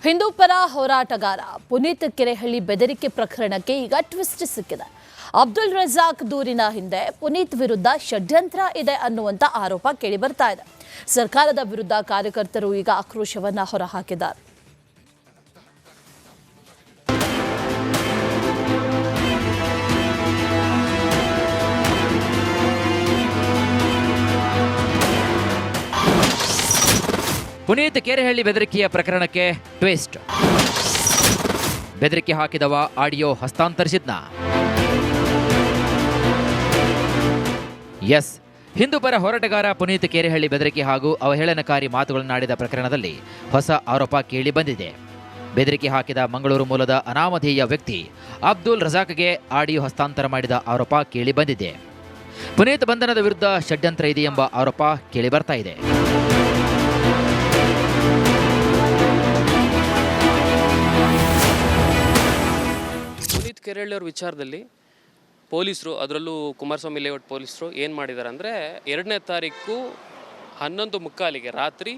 ಹಿಂದೂ ಪರ ಹೋರಾಟಗಾರ ಪುನೀತ್ ಕೆರೆಹಳ್ಳಿ ಬೆದರಿಕೆ ಪ್ರಕರಣಕ್ಕೆ ಈಗ ಟ್ವಿಸ್ಟ್ ಸಿಕ್ಕಿದೆ. ಅಬ್ದುಲ್ ರಜಾಕ್ ದೂರಿನ ಹಿಂದೆ ಪುನೀತ್ ವಿರುದ್ಧ ಷಡ್ಯಂತ್ರ ಇದೆ ಅನ್ನುವಂತ ಆರೋಪ ಕೇಳಿಬರ್ತಾ ಇದೆ. ಸರ್ಕಾರದ ವಿರುದ್ಧ ಕಾರ್ಯಕರ್ತರು ಈಗ ಆಕ್ರೋಶವನ್ನ ಹೊರಹಾಕಿದ್ದಾರೆ. ಪುನೀತ್ ಕೆರೆಹಳ್ಳಿ ಬೆದರಿಕೆಯ ಪ್ರಕರಣಕ್ಕೆ ಟ್ವಿಸ್ಟ್. ಬೆದರಿಕೆ ಹಾಕಿದವ ಆಡಿಯೋ ಹಸ್ತಾಂತರಿಸಿದ್ನ. ಎಸ್, ಹಿಂದೂಪರ ಹೋರಾಟಗಾರ ಪುನೀತ್ ಕೆರೆಹಳ್ಳಿ ಬೆದರಿಕೆ ಹಾಗೂ ಅವಹೇಳನಕಾರಿ ಮಾತುಗಳನ್ನಾಡಿದ ಪ್ರಕರಣದಲ್ಲಿ ಹೊಸ ಆರೋಪ ಕೇಳಿ ಬಂದಿದೆ. ಬೆದರಿಕೆ ಹಾಕಿದ ಮಂಗಳೂರು ಮೂಲದ ಅನಾಮಧೇಯ ವ್ಯಕ್ತಿ ಅಬ್ದುಲ್ ರಜಾಕ್ಗೆ ಆಡಿಯೋ ಹಸ್ತಾಂತರ ಮಾಡಿದ ಆರೋಪ ಕೇಳಿ ಬಂದಿದೆ. ಪುನೀತ್ ಬಂಧನದ ವಿರುದ್ಧ ಷಡ್ಯಂತ್ರ ಇದೆ ಎಂಬ ಆರೋಪ ಕೇಳಿ ಬರ್ತಾ ಇದೆ. ಪುನೀತ್ ಕೆರೆಹಳ್ಳಿ ಅವ್ರ ವಿಚಾರದಲ್ಲಿ ಪೊಲೀಸರು, ಅದರಲ್ಲೂ ಕುಮಾರಸ್ವಾಮಿ ಲೇಔಟ್ ಪೊಲೀಸರು ಏನು ಮಾಡಿದ್ದಾರೆ ಅಂದರೆ 2ನೇ ತಾರೀಕು 11:45 ರಾತ್ರಿ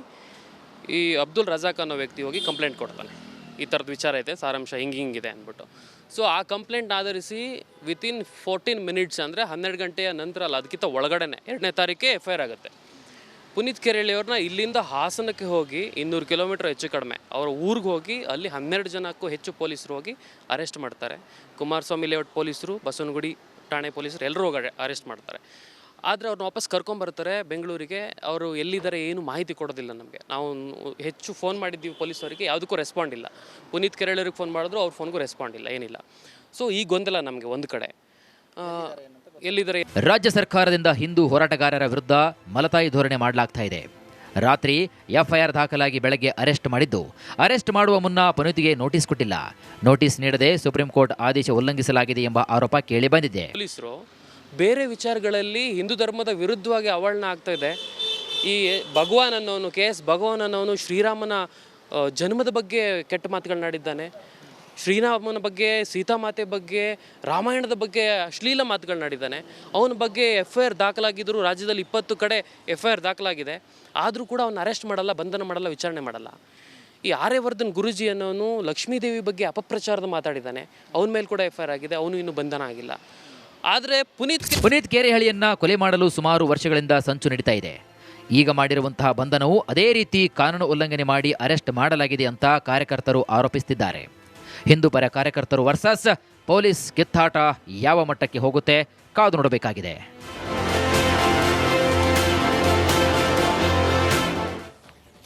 ಈ ಅಬ್ದುಲ್ ರಜಾಕ್ ಅನ್ನೋ ವ್ಯಕ್ತಿ ಹೋಗಿ ಕಂಪ್ಲೇಂಟ್ ಕೊಡ್ತಾನೆ. ಈ ಥರದ ವಿಚಾರ ಐತೆ, ಸಾರಾಂಶ ಹಿಂಗಿದೆ ಅಂದ್ಬಿಟ್ಟು. ಸೊ ಆ ಕಂಪ್ಲೇಂಟ್ ಆಧರಿಸಿ ವಿತಿನ್ 14 ಮಿನಿಟ್ಸ್ ಅಂದರೆ 12 ಗಂಟೆಯ ನಂತರ ಅಲ್ಲ, ಅದಕ್ಕಿಂತ ಒಳಗಡೆನೆ 2ನೇ ತಾರೀಕೆ FIR ಆಗುತ್ತೆ. ಪುನೀತ್ ಕೆರೆಹಳ್ಳಿ ಅವ್ರನ್ನ ಇಲ್ಲಿಂದ ಹಾಸನಕ್ಕೆ ಹೋಗಿ 200 ಕಿಲೋಮೀಟರ್ ಹೆಚ್ಚು ಕಡಿಮೆ ಅವರ ಊರಿಗೆ ಹೋಗಿ ಅಲ್ಲಿ 12 ಜನಕ್ಕೂ ಹೆಚ್ಚು ಪೊಲೀಸರು ಹೋಗಿ ಅರೆಸ್ಟ್ ಮಾಡ್ತಾರೆ. ಕುಮಾರಸ್ವಾಮಿ ಲೇಔಟ್ ಪೊಲೀಸರು, ಬಸವನಗುಡಿ ಠಾಣೆ ಪೊಲೀಸರು ಎಲ್ಲರೂ ಹೋಗಿ ಅರೆಸ್ಟ್ ಮಾಡ್ತಾರೆ. ಆದರೆ ಅವ್ರನ್ನ ವಾಪಸ್ ಕರ್ಕೊಂಬರ್ತಾರೆ ಬೆಂಗಳೂರಿಗೆ. ಅವರು ಎಲ್ಲಿದ್ದಾರೆ ಏನು ಮಾಹಿತಿ ಕೊಡೋದಿಲ್ಲ ನಮಗೆ. ನಾವು ಹೆಚ್ಚು ಫೋನ್ ಮಾಡಿದ್ದೀವಿ ಪೊಲೀಸವರಿಗೆ, ಯಾವುದಕ್ಕೂ ರೆಸ್ಪಾಂಡ್ ಇಲ್ಲ. ಪುನೀತ್ ಕೆರೆಹಳ್ಳಿಗೆ ಫೋನ್ ಮಾಡಿದ್ರು ಅವ್ರ ಫೋನ್ಗೂ ರೆಸ್ಪಾಂಡ್ ಇಲ್ಲ, ಏನಿಲ್ಲ. ಸೊ ಈ ಗೊಂದಲ ನಮಗೆ ಒಂದು ಕಡೆ ಎಲ್ಲಿದ್ದಾರೆ. ರಾಜ್ಯ ಸರ್ಕಾರದಿಂದ ಹಿಂದೂ ಹೋರಾಟಗಾರರ ವಿರುದ್ಧ ಮಲತಾಯಿ ಧೋರಣೆ ಮಾಡಲಾಗ್ತಾ ಇದೆ. ರಾತ್ರಿ FIR ದಾಖಲಾಗಿ ಬೆಳಗ್ಗೆ ಅರೆಸ್ಟ್ ಮಾಡಿದ್ದು, ಅರೆಸ್ಟ್ ಮಾಡುವ ಮುನ್ನ ಪುನೀತ್ಗೆ ನೋಟಿಸ್ ಕೊಟ್ಟಿಲ್ಲ. ನೋಟಿಸ್ ನೀಡದೆ ಸುಪ್ರೀಂ ಕೋರ್ಟ್ ಆದೇಶ ಉಲ್ಲಂಘಿಸಲಾಗಿದೆ ಎಂಬ ಆರೋಪ ಕೇಳಿ ಬಂದಿದೆ. ಪೊಲೀಸರು ಬೇರೆ ವಿಚಾರಗಳಲ್ಲಿ ಹಿಂದೂ ಧರ್ಮದ ವಿರುದ್ಧವಾಗಿ ಅವಹೇಳನ ಆಗ್ತಾ ಇದೆ. ಈ ಭಗವಾನ್ ಅನ್ನೋನು KS ಭಗವಾನ್ ಅನ್ನೋನು ಶ್ರೀರಾಮನ ಜನ್ಮದ ಬಗ್ಗೆ ಕೆಟ್ಟ ಮಾತುಗಳನ್ನಾಡಿದ್ದಾನೆ. ಶ್ರೀರಾಮನ ಬಗ್ಗೆ, ಸೀತಾಮಾತೆ ಬಗ್ಗೆ, ರಾಮಾಯಣದ ಬಗ್ಗೆ ಅಶ್ಲೀಲ ಮಾತುಗಳನ್ನಾಡಿದ್ದಾನೆ. ಅವನ ಬಗ್ಗೆ FIR ದಾಖಲಾಗಿದ್ದರು. ರಾಜ್ಯದಲ್ಲಿ 20 ಕಡೆ FIR ದಾಖಲಾಗಿದೆ. ಆದರೂ ಕೂಡ ಅವನ್ನ ಅರೆಸ್ಟ್ ಮಾಡಲ್ಲ, ಬಂಧನ ಮಾಡಲ್ಲ, ವಿಚಾರಣೆ ಮಾಡಲ್ಲ. ಈ ಆರ್ಯವರ್ಧನ್ ಗುರುಜಿ ಅನ್ನೋನು ಲಕ್ಷ್ಮೀದೇವಿ ಬಗ್ಗೆ ಅಪಪ್ರಚಾರದ ಮಾತಾಡಿದ್ದಾನೆ. ಅವನ ಮೇಲೆ ಕೂಡ FIR ಆಗಿದೆ, ಅವನು ಇನ್ನೂ ಬಂಧನ ಆಗಿಲ್ಲ. ಆದರೆ ಪುನೀತ್ ಕೆರೆಹಳ್ಳಿಯನ್ನ ಕೊಲೆ ಮಾಡಲು ಸುಮಾರು ವರ್ಷಗಳಿಂದ ಸಂಚು ನಡೀತಾ ಇದೆ. ಈಗ ಮಾಡಿರುವಂತಹ ಬಂಧನವು ಅದೇ ರೀತಿ ಕಾನೂನು ಉಲ್ಲಂಘನೆ ಮಾಡಿ ಅರೆಸ್ಟ್ ಮಾಡಲಾಗಿದೆ ಅಂತ ಕಾರ್ಯಕರ್ತರು ಆರೋಪಿಸುತ್ತಿದ್ದಾರೆ. ಹಿಂದೂ ಪರ ಕಾರ್ಯಕರ್ತರು ವರ್ಸಸ್ ಪೊಲೀಸ್ ಕಿತ್ತಾಟ ಯಾವ ಮಟ್ಟಕ್ಕೆ ಹೋಗುತ್ತೆ ಕಾದು ನೋಡಬೇಕಾಗಿದೆ.